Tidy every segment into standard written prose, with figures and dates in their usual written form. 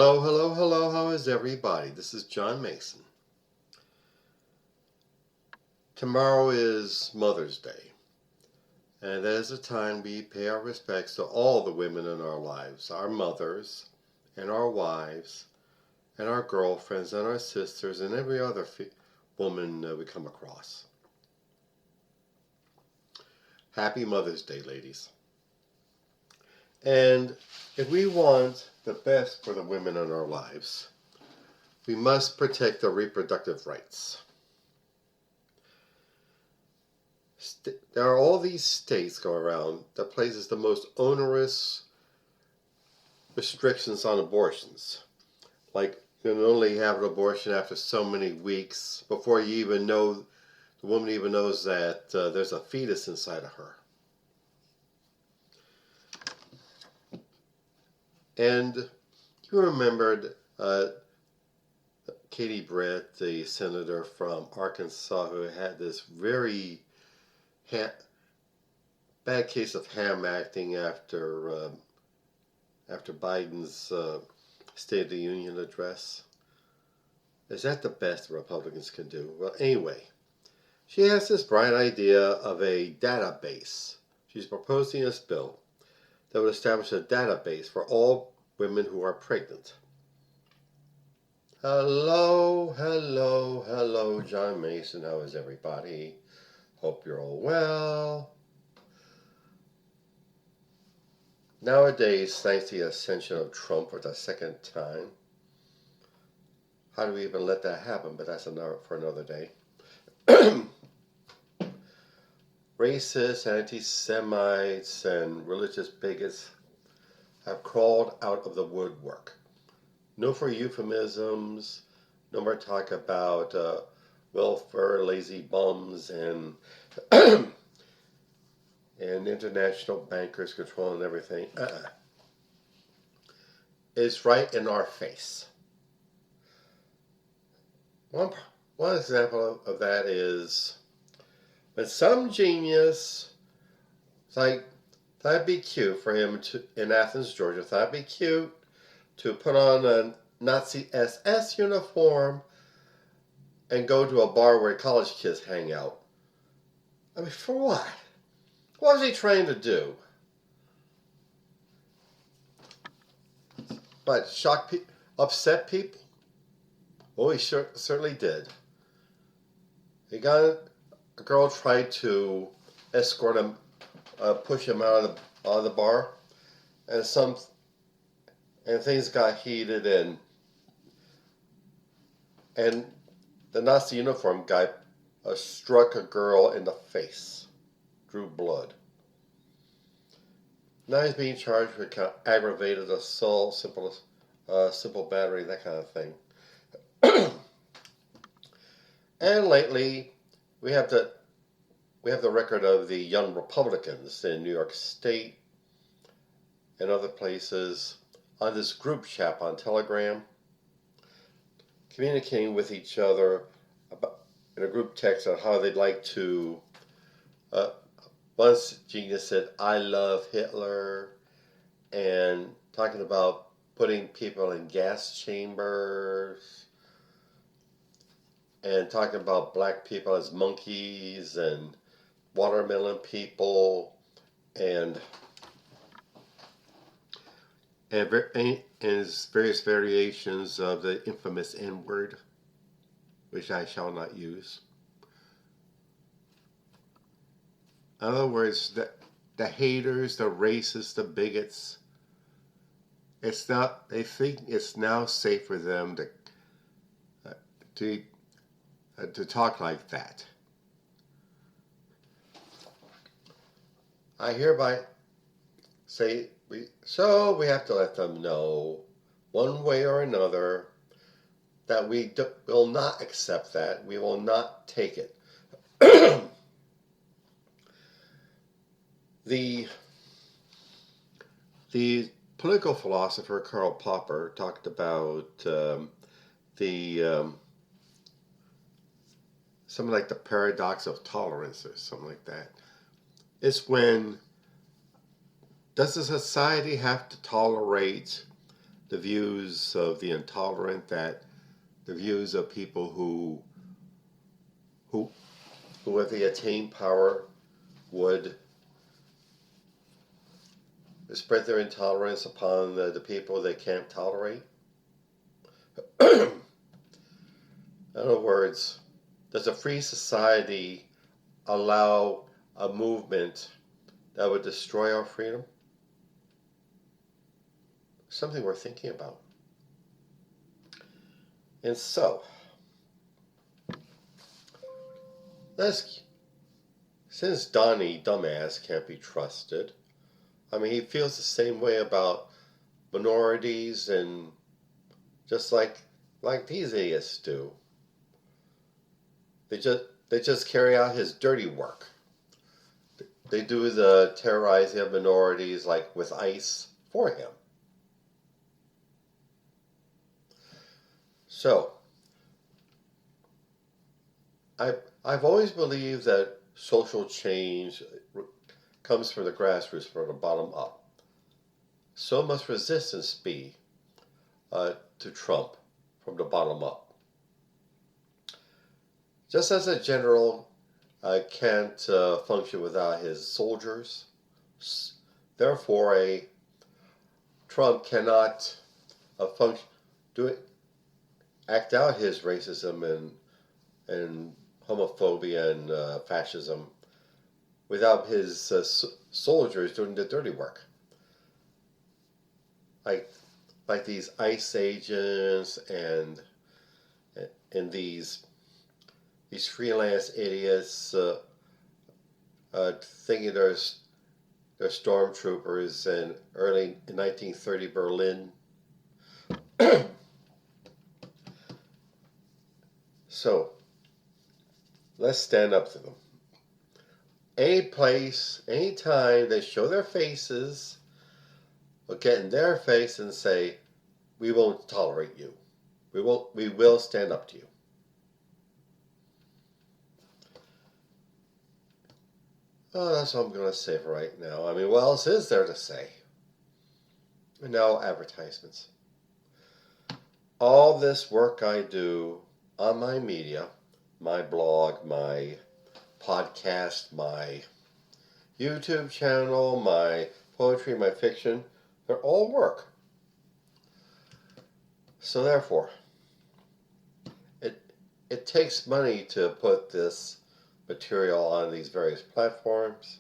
Hello, hello, hello. How is everybody? This is John Mason. Tomorrow is Mother's Day, and that is a time we pay our respects to all the women in our lives, our mothers, and our wives, and our girlfriends, and our sisters, and every other woman we come across. Happy Mother's Day, ladies. And if we want the best for the women in our lives, we must protect their reproductive rights. There are all these states going around that places the most onerous restrictions on abortions. Like, you can only have an abortion after so many weeks before you even know, the woman even knows that there's a fetus inside of her. And you remembered Katie Britt, the senator from Arkansas, who had this very bad case of ham acting after Biden's State of the Union address. Is that the best the Republicans can do? Well, anyway, she has this bright idea of a database. She's proposing this bill that would establish a database for all women who are pregnant. Hello, hello, hello, John Mason. How is everybody? Hope you're all well. Nowadays, thanks to the ascension of Trump for the second time, how do we even let that happen? But that's for another day. Racists, anti-Semites, and religious bigots have crawled out of the woodwork. No for euphemisms, no more talk about welfare, lazy bums, and and international bankers controlling everything. It's right in our face. One example of that is when some genius, it's like, that'd be cute for him in Athens, Georgia, that'd be cute to put on a Nazi SS uniform and go to a bar where college kids hang out. I mean, for what? What was he trying to do? But upset people? Oh, he certainly did. A girl tried to escort him, push him out of the bar, and things got heated, and the Nazi uniform guy struck a girl in the face, drew blood. Now he's being charged with aggravated assault, simple battery, that kind of thing. And lately, we have the record of the young Republicans in New York State and other places on this group chat on Telegram, communicating with each other in a group text on how they'd like to. One genius said, "I love Hitler," and talking about putting people in gas chambers, and talking about black people as monkeys and watermelon people, and various variations of the infamous N-word, which I shall not use. In other words, the haters, the racists, the bigots, they think it's now safe for them to talk like that. I hereby say we have to let them know, one way or another, that we will not accept that. We will not take it. The political philosopher Karl Popper talked about something like the paradox of tolerance or something like that. It's when, does a society have to tolerate the views of the intolerant, that the views of people who if they attain power, would spread their intolerance upon the people they can't tolerate. In other words, does a free society allow a movement that would destroy our freedom? Something we're thinking about. And so, since Donnie Dumbass can't be trusted, I mean, he feels the same way about minorities, and just like these idiots do. They just carry out his dirty work. They do the terrorizing of minorities, like with ICE, for him. So, I've always believed that social change comes from the grassroots, from the bottom up. So must resistance be to Trump from the bottom up. Just as a general can't function without his soldiers, therefore Trump cannot act out his racism and homophobia and fascism without his soldiers doing the dirty work. Like these ICE agents and these freelance idiots thinking they're stormtroopers in early 1930 Berlin. So, let's stand up to them. Any place, any time they show their faces, or get in their face and say, we won't tolerate you. We will stand up to you. Oh, that's all I'm going to say for right now. I mean, what else is there to say? And now, advertisements. All this work I do on my media, my blog, my podcast, my YouTube channel, my poetry, my fiction, they're all work. So therefore, it takes money to put this material on these various platforms,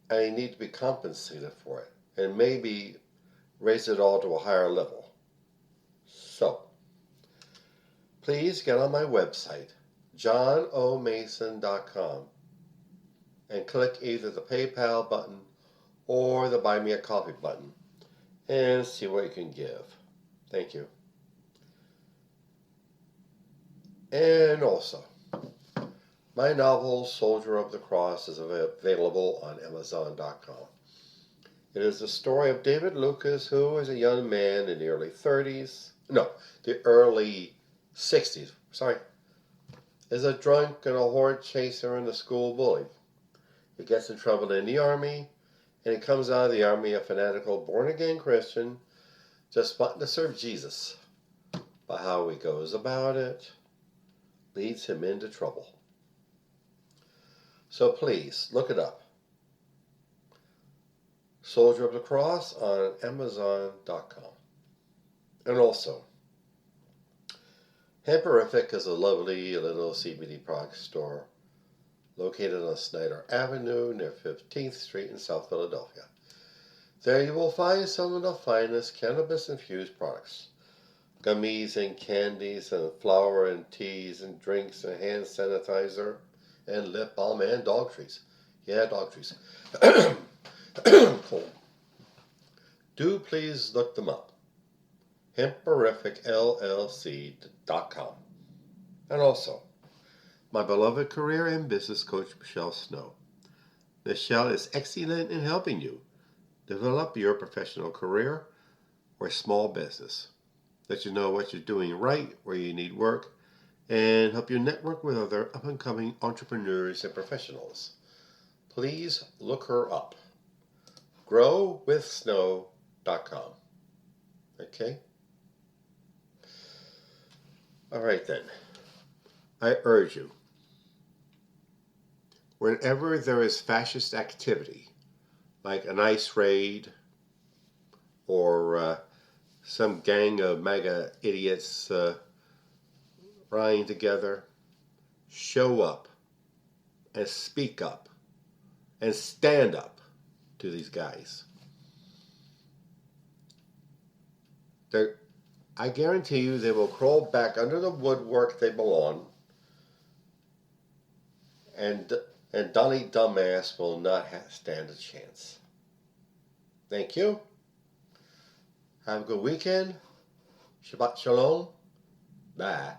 and you need to be compensated for it, and maybe raise it all to a higher level. So, please get on my website, johnomason.com, and click either the PayPal button or the Buy Me a Coffee button, and see what you can give. Thank you. And also, my novel, Soldier of the Cross, is available on Amazon.com. It is the story of David Lucas, who was a young man in the early 60s, is a drunk and a horde chaser and a school bully. He gets in trouble in the army, and he comes out of the army a fanatical, born-again Christian, just wanting to serve Jesus. But how he goes about it leads him into trouble. So please, look it up. Soldier of the Cross on Amazon.com. And also, Hamperific is a lovely little CBD product store located on Snyder Avenue near 15th Street in South Philadelphia. There you will find some of the finest cannabis-infused products. Gummies and candies and flour and teas and drinks and hand sanitizer and lip balm and dog treats. Yeah, dog treats. Cool. Do please look them up. HemperificLLC.com. And also, my beloved career and business coach, Michelle Snow. Michelle is excellent in helping you develop your professional career or small business. Let you know what you're doing right, where you need work, and help you network with other up-and-coming entrepreneurs and professionals. Please look her up. GrowWithSnow.com. Okay? All right then. I urge you, whenever there is fascist activity, like an ICE raid or some gang of MAGA idiots rallying together, show up and speak up and stand up to these guys. I guarantee you they will crawl back under the woodwork they belong, and Donnie Dumbass will not stand a chance. Thank you. Have a good weekend. Shabbat Shalom. Bye.